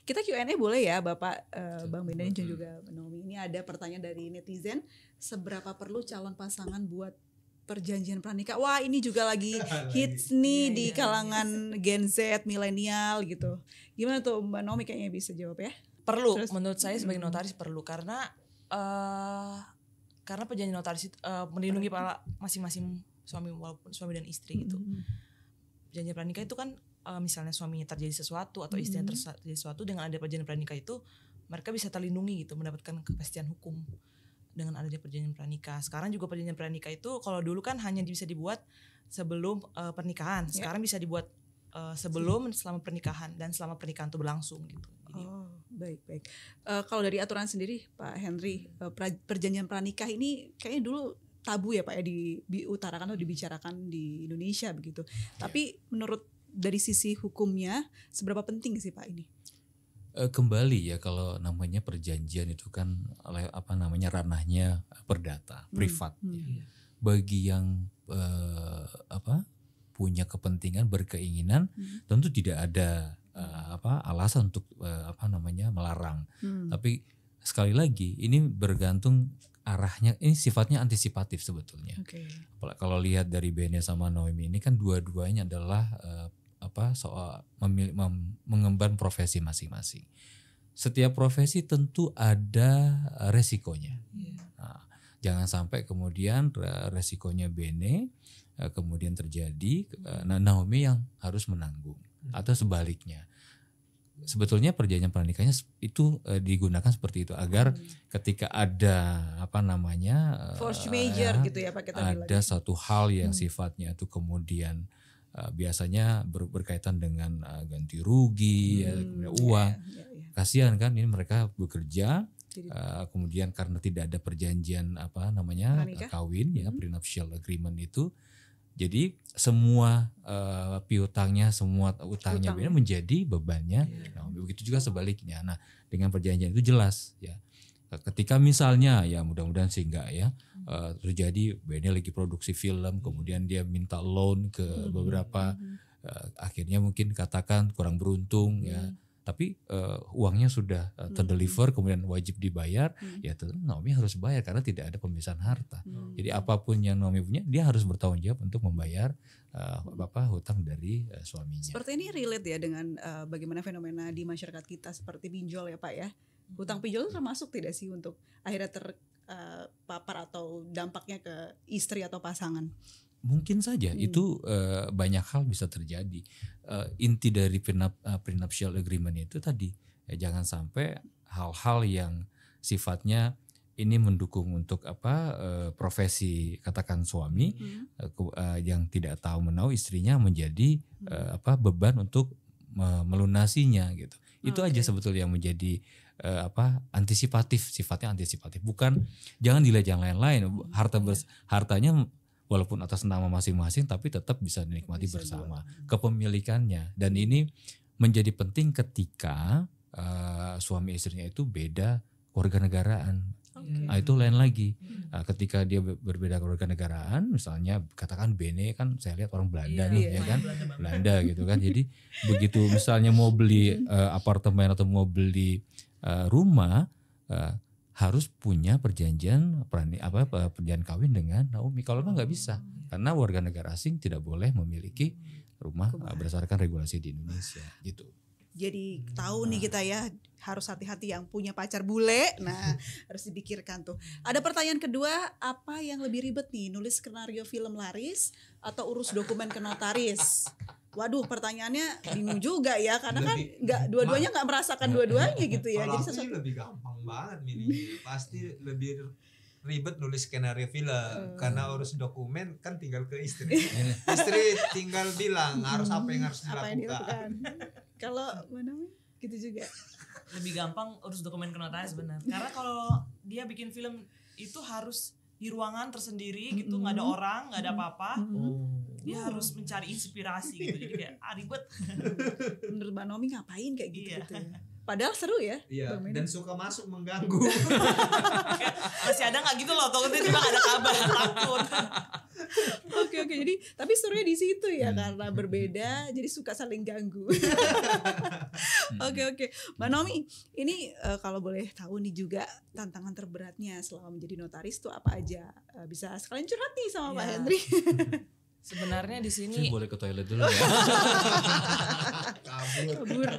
Kita Q&A boleh ya Bapak Bang Bendan dan juga Naomi. Ini ada pertanyaan dari netizen, seberapa perlu calon pasangan buat perjanjian pranikah? Wah, ini juga lagi hits nih di kalangan Gen Z, milenial gitu. Gimana tuh Mbak Naomi, kayaknya bisa jawab ya? Perlu, menurut saya sebagai notaris perlu karena perjanjian notaris itu melindungi para masing-masing suami, walaupun suami dan istri gitu. Perjanjian pranikah itu kan misalnya suaminya terjadi sesuatu atau istrinya terjadi sesuatu, dengan ada perjanjian pranikah itu mereka bisa terlindungi gitu, mendapatkan kepastian hukum dengan adanya perjanjian pranikah. Sekarang juga perjanjian pranikah itu kalau dulu kan hanya bisa dibuat sebelum pernikahan, sekarang bisa dibuat sebelum, selama pernikahan, dan selama pernikahan itu berlangsung gitu. Jadi, baik. Kalau dari aturan sendiri Pak Henry, perjanjian pranikah ini kayaknya dulu tabu ya Pak ya, diutarakan atau dibicarakan di Indonesia begitu. Tapi menurut dari sisi hukumnya seberapa penting sih Pak ini? Kembali ya, kalau namanya perjanjian itu kan ranahnya perdata, privat. Ya. Bagi yang punya kepentingan, berkeinginan, tentu tidak ada alasan untuk melarang. Tapi sekali lagi ini bergantung arahnya, ini sifatnya antisipatif sebetulnya. Kalau lihat dari Bene sama Naomi ini kan dua-duanya adalah soal mengemban profesi masing-masing. Setiap profesi tentu ada resikonya. Nah, jangan sampai kemudian resikonya Bene kemudian terjadi, Naomi yang harus menanggung, atau sebaliknya. Sebetulnya perjanjian pernikahnya itu digunakan seperti itu agar ketika ada force major gitu ya Pak, kita ada satu hal yang sifatnya itu kemudian biasanya berkaitan dengan ganti rugi, kemudian uang. Kasihan kan, ini mereka bekerja, kemudian karena tidak ada perjanjian kawin ya, prenuptial agreement itu, jadi semua piutangnya, semua utangnya menjadi bebannya. Nah, begitu juga sebaliknya. Nah, dengan perjanjian itu jelas ya. Ketika misalnya, ya mudah-mudahan sih enggak ya, terjadi Bene lagi produksi film, kemudian dia minta loan ke beberapa, akhirnya mungkin katakan kurang beruntung ya, tapi uangnya sudah terdeliver, kemudian wajib dibayar, ya tentu Naomi harus bayar karena tidak ada pemisahan harta. Jadi apapun yang Naomi punya, dia harus bertanggung jawab untuk membayar hutang dari suaminya. Seperti ini relate ya dengan bagaimana fenomena di masyarakat kita seperti pinjol ya Pak ya. Hutang pinjol termasuk tidak sih untuk akhirnya terpapar atau dampaknya ke istri atau pasangan? Mungkin saja itu banyak hal bisa terjadi. Inti dari prenuptial agreement itu tadi, jangan sampai hal-hal yang sifatnya ini mendukung untuk profesi katakan suami yang tidak tahu menahu istrinya menjadi beban untuk melunasinya gitu. Itu aja sebetulnya yang menjadi antisipatif, sifatnya antisipatif. Bukan, jangan dilihat yang lain-lain. Hartanya walaupun atas nama masing-masing tapi tetap bisa dinikmati bersama kepemilikannya. Dan ini menjadi penting ketika suami istrinya itu beda kewarganegaraan. Nah, itu lain lagi. Ketika dia berbeda kewarganegaraan, misalnya katakan Bene kan saya lihat orang Belanda ya kan, Belanda gitu kan. Jadi begitu misalnya mau beli apartemen atau mau beli rumah, harus punya perjanjian perjanjian kawin dengan Naomi. Kalau nggak bisa, karena warga negara asing tidak boleh memiliki rumah berdasarkan regulasi di Indonesia gitu. Jadi tahu nih kita ya, harus hati-hati yang punya pacar bule. Nah, harus dipikirkan tuh. Ada pertanyaan kedua, apa yang lebih ribet nih, nulis skenario film laris atau urus dokumen ke notaris? Waduh, pertanyaannya bingung juga ya, karena kan dua-duanya nggak merasakan dua-duanya gitu ya. Jadi sesuatu lebih gampang banget milih. Pasti lebih ribet nulis skenario film karena urus dokumen kan tinggal ke istri. Istri tinggal bilang harus apa yang harus dilakukan. Kalau mana gitu juga. Lebih gampang urus dokumen ke notaris, benar. Karena kalau dia bikin film itu harus di ruangan tersendiri gitu, nggak ada orang, nggak ada apa-apa. Dia harus mencari inspirasi gitu, jadi kayak ribet. Menurut Mbak Naomi ngapain kayak gitu gitu? Padahal seru ya. Iya. Dan suka masuk mengganggu. Masih ada nggak gitu loh? Takutnya juga ada kabar, takut. Oke, jadi tapi serunya di situ ya, karena berbeda, jadi suka saling ganggu. Oke. Mbak Nomi, ini kalau boleh tahu nih juga tantangan terberatnya selama menjadi notaris tuh apa aja? Bisa sekalian curhat nih sama Pak Ya. Henry. Sebenarnya di Saya sini boleh ke toilet dulu ya. Kabur.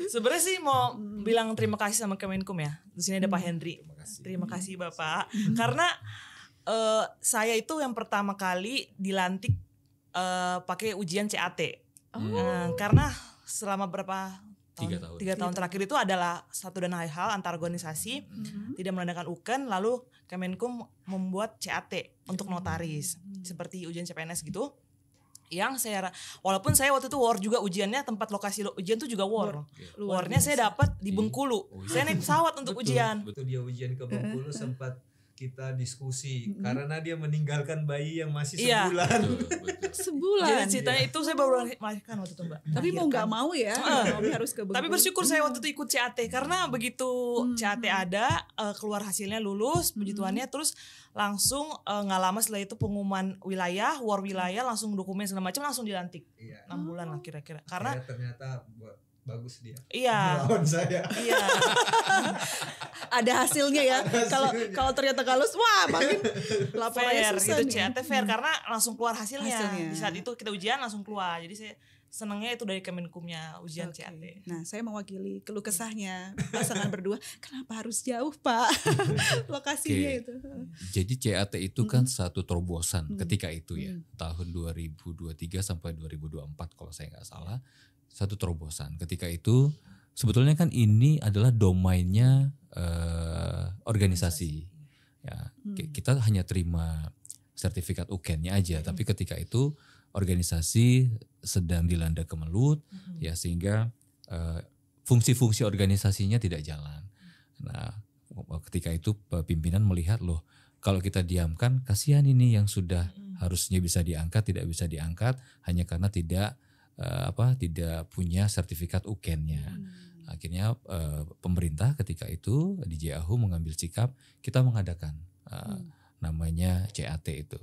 sebenarnya sih mau bilang terima kasih sama Kemenkum ya. Di sini ada Pak Henry. kasih. Terima kasih Bapak. Karena saya itu yang pertama kali dilantik pakai ujian CAT. Karena selama berapa tahun? 3 tahun. 3 tahun terakhir itu adalah satu dan lain hal antar organisasi tidak mengadakan UKEN, lalu Kemenkum membuat CAT untuk notaris seperti ujian CPNS gitu. Yang walaupun saya waktu itu war juga ujiannya, tempat lokasi ujian itu juga war. Warnya saya dapat di Bengkulu. Saya naik pesawat untuk ujian. Betul, dia ujian ke Bengkulu sempat kita diskusi karena dia meninggalkan bayi yang masih Iya. sebulan. Betul. Sebulan. Jadi ceritanya itu saya baru melahirkan waktu itu Mbak. Tapi mau nggak mau ya, Nomi harus ke Bengkulu. Tapi bersyukur saya waktu itu ikut CAT karena begitu CAT ada, keluar hasilnya lulus, puji Tuhannya, terus langsung nggak lama setelah itu pengumuman wilayah, war wilayah, langsung dokumen segala macam langsung dilantik. Iya. 6 bulan lah kira-kira. Karena Saya ternyata bagus dia. iya. Melawan saya. Iya. Ada hasilnya ya. Kalau ternyata kalus, wah makin laporannya Fair susah itu nih. CAT fair karena langsung keluar hasilnya. Hasilnya. Di saat itu kita ujian langsung keluar. Jadi saya senangnya itu dari Kemenkumnya ujian Oke. CAT. Nah, saya mewakili keluh kesahnya pasangan berdua. Kenapa harus jauh, Pak? Lokasinya Oke. itu. Jadi CAT itu kan satu terobosan ketika itu ya, tahun 2023 sampai 2024 kalau saya nggak salah, satu terobosan. Ketika itu sebetulnya kan ini adalah domainnya organisasi. Ya, kita hanya terima sertifikat UKEN-nya aja, tapi ketika itu organisasi sedang dilanda kemelut, ya sehingga fungsi-fungsi organisasinya tidak jalan. Nah, ketika itu pimpinan melihat loh, kalau kita diamkan kasihan ini yang sudah harusnya bisa diangkat tidak bisa diangkat hanya karena tidak punya sertifikat UKEN-nya. Akhirnya pemerintah ketika itu di JAHU mengambil sikap kita mengadakan namanya CAT itu.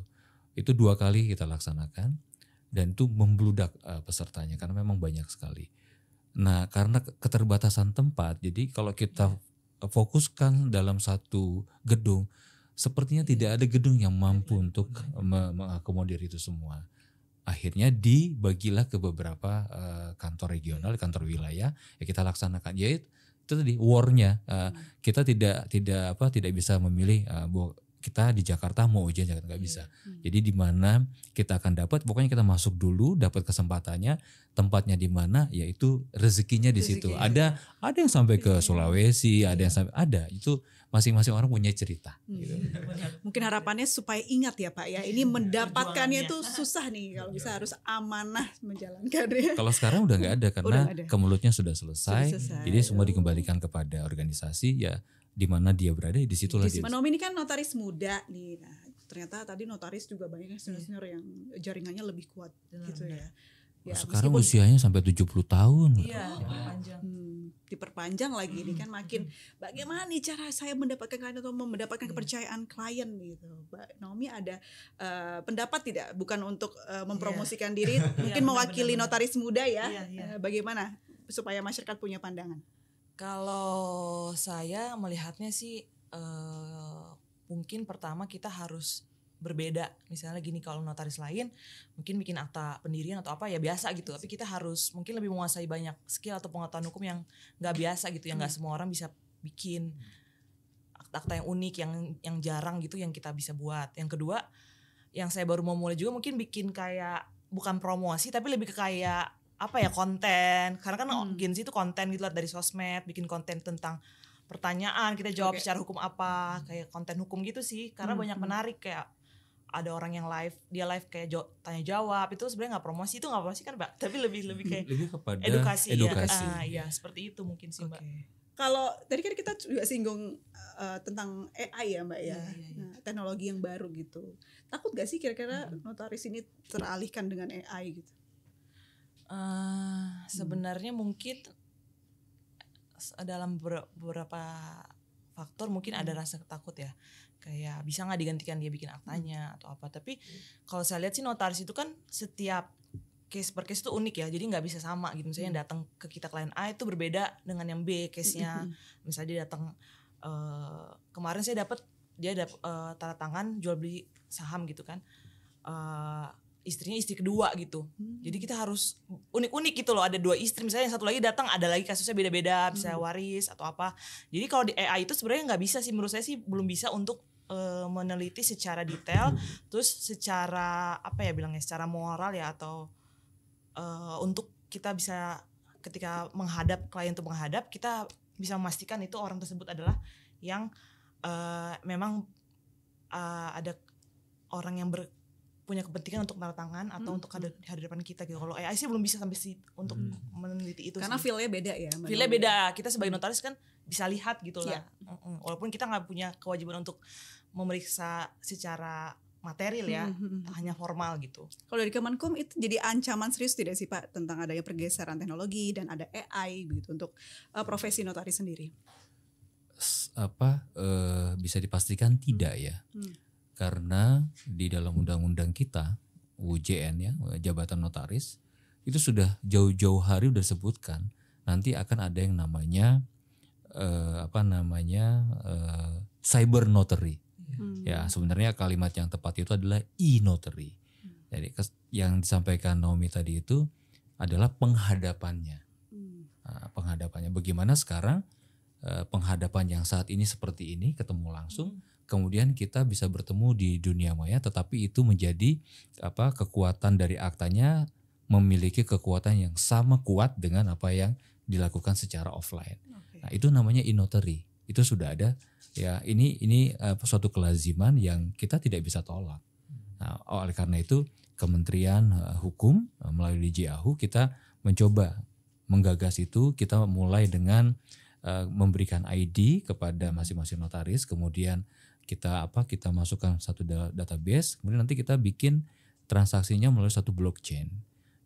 Itu 2 kali kita laksanakan dan itu membludak pesertanya karena memang banyak sekali. Nah, karena keterbatasan tempat, jadi kalau kita fokuskan dalam satu gedung, sepertinya tidak ada gedung yang mampu untuk mengakomodir itu semua. Akhirnya dibagilah ke beberapa kantor regional, kantor wilayah, ya kita laksanakan. Ya itu tadi war-nya, kita tidak bisa memilih bahwa kita di Jakarta mau ujian Jakarta, nggak bisa. Jadi di mana kita akan dapat, pokoknya kita masuk dulu, dapat kesempatannya, tempatnya di mana, yaitu rezekinya di situ. Ada yang sampai ke Sulawesi, ada itu masing-masing orang punya cerita. Gitu. Mungkin harapannya supaya ingat ya Pak ya, ini mendapatkannya tuh susah nih, kalau bisa harus amanah menjalankannya. Kalau sekarang udah nggak ada karena nggak ada. kemelutnya sudah selesai, Sudah selesai. jadi semua dikembalikan kepada organisasi ya di mana dia berada di situlah dia. Mbak Nomi ini kan notaris muda nih. Nah, ternyata tadi notaris juga banyak senior-senior yang jaringannya lebih kuat gitu ya. Ya, Sekarang meskipun usianya sampai 70 tahun. Iya, panjang. diperpanjang lagi ini kan makin bagaimana nih cara saya mendapatkan klien atau mendapatkan kepercayaan klien gitu. Mbak Nomi ada pendapat tidak, bukan untuk mempromosikan diri, mungkin mewakili benar-benar. notaris muda ya. Iya. Bagaimana supaya masyarakat punya pandangan? Kalau saya melihatnya sih mungkin pertama kita harus berbeda. Misalnya gini, kalau notaris lain mungkin bikin akta pendirian atau apa ya biasa gitu. Tapi kita harus mungkin lebih menguasai banyak skill atau pengetahuan hukum yang nggak biasa gitu, yang nggak semua orang bisa bikin akta yang unik, yang jarang gitu, yang kita bisa buat. Yang kedua, yang saya baru mau mulai juga mungkin bikin kayak bukan promosi tapi lebih ke kayak apa ya, konten. Karena kan Gen Z itu konten gitu lah, dari sosmed, bikin konten tentang pertanyaan, kita jawab secara hukum apa, kayak konten hukum gitu sih. Karena banyak menarik, kayak ada orang yang live, dia live kayak tanya jawab, itu sebenarnya nggak promosi, itu nggak promosi kan Mbak, tapi lebih kayak Lebih kepada edukasi. edukasi. Ya seperti itu mungkin sih Mbak. Kalau tadi kan kita juga singgung tentang AI ya Mbak ya, Iya. Nah, teknologi yang baru gitu. Takut gak sih kira-kira notaris ini teralihkan dengan AI gitu? Sebenarnya mungkin dalam beberapa faktor mungkin ada rasa takut ya, kayak bisa nggak digantikan dia bikin aktanya atau apa. Tapi kalau saya lihat sih notaris itu kan setiap case per case itu unik ya, jadi nggak bisa sama gitu. Misalnya yang datang ke kita klien A itu berbeda dengan yang B case-nya. Misalnya dia datang kemarin saya dapat tanda tangan jual beli saham gitu kan, istrinya istri kedua gitu. Jadi kita harus unik-unik gitu loh, ada 2 istri misalnya, yang satu lagi datang ada lagi kasusnya beda-beda, bisa waris atau apa. Jadi kalau di AI itu sebenarnya nggak bisa sih, menurut saya sih belum bisa untuk meneliti secara detail, terus secara apa ya bilangnya, secara moral ya, atau untuk kita bisa ketika menghadap klien untuk menghadap, kita bisa memastikan itu orang tersebut adalah yang memang ada orang yang punya kepentingan untuk tanda tangan atau untuk hadir di hadapan kita gitu. Kalau AI sih belum bisa sampai untuk meneliti itu. Karena feel-nya beda ya. Feel-nya beda. Kita sebagai notaris kan bisa lihat gitu lah. Walaupun kita nggak punya kewajiban untuk memeriksa secara material ya, hanya formal gitu. Kalau dari Kemenkum itu jadi ancaman serius tidak sih Pak tentang adanya pergeseran teknologi dan ada AI begitu untuk profesi notaris sendiri? Bisa dipastikan tidak ya. Karena di dalam undang-undang kita UJN ya, jabatan notaris, itu sudah jauh-jauh hari udah disebutkan nanti akan ada yang namanya cyber notary. Ya, sebenarnya kalimat yang tepat itu adalah e-notary. Jadi yang disampaikan Naomi tadi itu adalah penghadapannya. Penghadapannya bagaimana sekarang penghadapan yang saat ini seperti ini, ketemu langsung, kemudian kita bisa bertemu di dunia maya, tetapi itu menjadi kekuatan dari aktanya memiliki kekuatan yang sama kuat dengan apa yang dilakukan secara offline. Nah, itu namanya e-notary. Itu sudah ada. Ya, ini suatu kelaziman yang kita tidak bisa tolak. Nah, oleh karena itu Kementerian Hukum melalui DJAHU kita mencoba menggagas itu. Kita mulai dengan memberikan ID kepada masing-masing notaris, kemudian kita masukkan satu database, kemudian nanti kita bikin transaksinya melalui satu blockchain.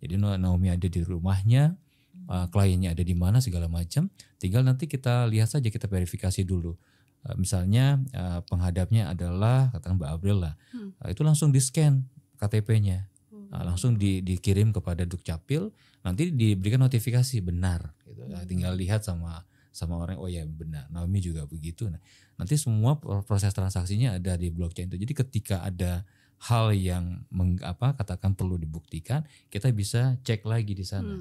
Jadi Naomi ada di rumahnya, kliennya ada di mana segala macam, tinggal nanti kita lihat saja, kita verifikasi dulu. Misalnya penghadapnya adalah katakan Mbak Abril lah, itu langsung di scan KTP-nya, langsung dikirim kepada Dukcapil, nanti diberikan notifikasi benar, gitu. Tinggal lihat sama orang, oh ya benar, Naomi juga begitu. Nah, nanti semua proses transaksinya ada di blockchain itu. Jadi ketika ada hal yang katakan perlu dibuktikan, kita bisa cek lagi di sana.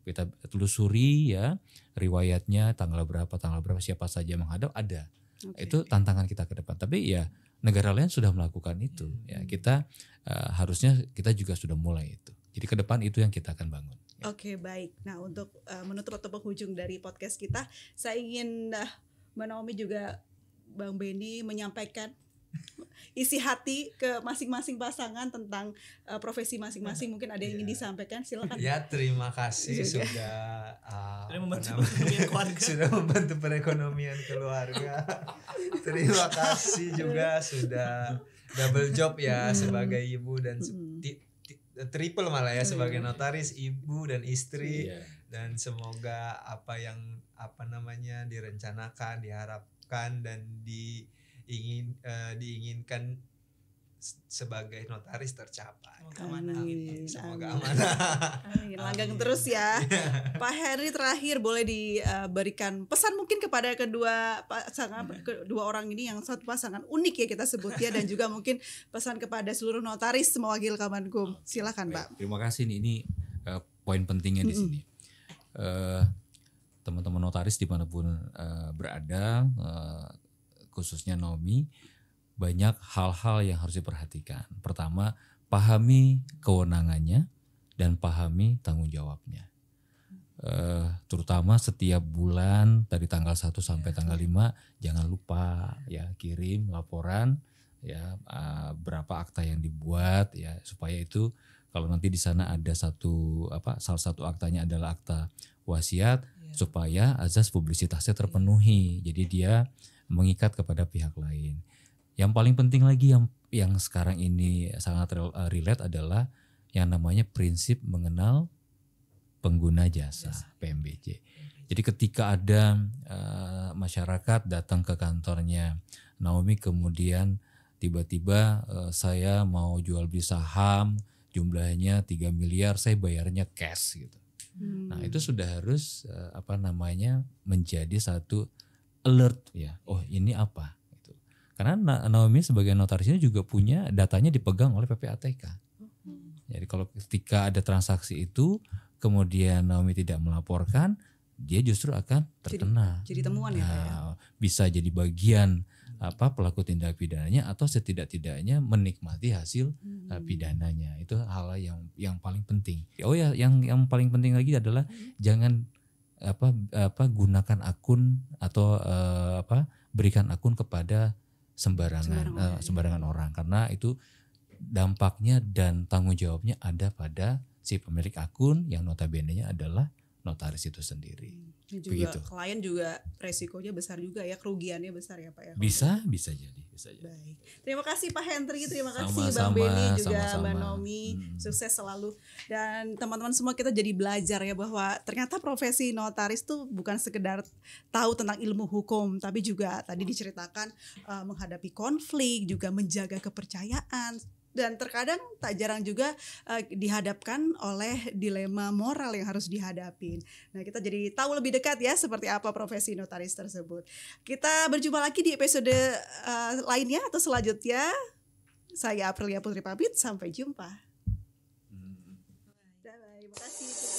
Kita telusuri ya riwayatnya, tanggal berapa siapa saja menghadap ada. Itu tantangan kita ke depan. Tapi ya negara lain sudah melakukan itu. Ya kita harusnya kita juga sudah mulai itu. Jadi ke depan itu yang kita akan bangun. Ya. Oke, baik. Nah, untuk menutup atau penghujung dari podcast kita, saya ingin Mbak Naomi juga Bang Benny menyampaikan isi hati ke masing-masing pasangan tentang profesi masing-masing. Mungkin ada yang ingin disampaikan, silakan. Ya, terima kasih sudah membantu perekonomian keluarga. Terima kasih juga sudah double job ya sebagai ibu dan triple malah ya sebagai notaris, ibu dan istri. Dan semoga apa yang direncanakan, diharapkan dan diinginkan sebagai notaris tercapai. Semoga amanah. Amin. Langgang terus ya. Pak Henry, terakhir boleh diberikan pesan mungkin kepada kedua orang ini, yang satu pasangan unik ya kita sebut ya, dan juga mungkin pesan kepada seluruh notaris mewakili Kemenkum. Silakan Pak. Terima kasih, ini poin pentingnya di sini. Teman-teman notaris dimanapun berada, khususnya Naomi, banyak hal-hal yang harus diperhatikan. Pertama, pahami kewenangannya dan pahami tanggung jawabnya. Terutama setiap bulan dari tanggal 1 sampai tanggal 5 jangan lupa ya kirim laporan ya berapa akta yang dibuat ya, supaya itu kalau nanti di sana ada salah satu aktanya adalah akta wasiat, supaya azas publisitasnya terpenuhi. Jadi dia mengikat kepada pihak lain. Yang paling penting lagi yang sekarang ini sangat relate adalah yang namanya prinsip mengenal pengguna jasa, PMBJ. Jadi ketika ada masyarakat datang ke kantornya Naomi, kemudian tiba-tiba saya mau jual beli saham, jumlahnya 3 miliar, saya bayarnya cash gitu. Nah itu sudah harus menjadi satu alert ya. Oh ini apa? Gitu. Karena Naomi sebagai notaris ini juga punya datanya dipegang oleh PPATK. Jadi kalau ketika ada transaksi itu kemudian Naomi tidak melaporkan, dia justru akan terkena. Jadi temuan ya, Pak ya? Bisa jadi bagian pelaku tindak pidananya atau setidak-tidaknya menikmati hasil pidananya. Itu hal yang paling penting. Oh ya, yang paling penting lagi adalah jangan gunakan akun atau berikan akun kepada sembarangan orang, karena itu dampaknya dan tanggung jawabnya ada pada si pemilik akun yang notabene-nya adalah notaris itu sendiri. Juga begitu. Klien juga resikonya besar juga ya, kerugiannya besar ya Pak ya. Bisa jadi. Baik. Terima kasih Pak Hendri, terima kasih Sama-sama, Bang Beni juga sama-sama. Mbak Naomi. Sukses selalu. Dan teman-teman semua kita jadi belajar ya bahwa ternyata profesi notaris tuh bukan sekedar tahu tentang ilmu hukum, tapi juga tadi diceritakan menghadapi konflik, juga menjaga kepercayaan. Dan terkadang tak jarang juga dihadapkan oleh dilema moral yang harus dihadapin. Nah kita jadi tahu lebih dekat ya seperti apa profesi notaris tersebut. Kita berjumpa lagi di episode lainnya atau selanjutnya. Saya Aprilia Putri pamit, sampai jumpa. Bye-bye. Terima kasih.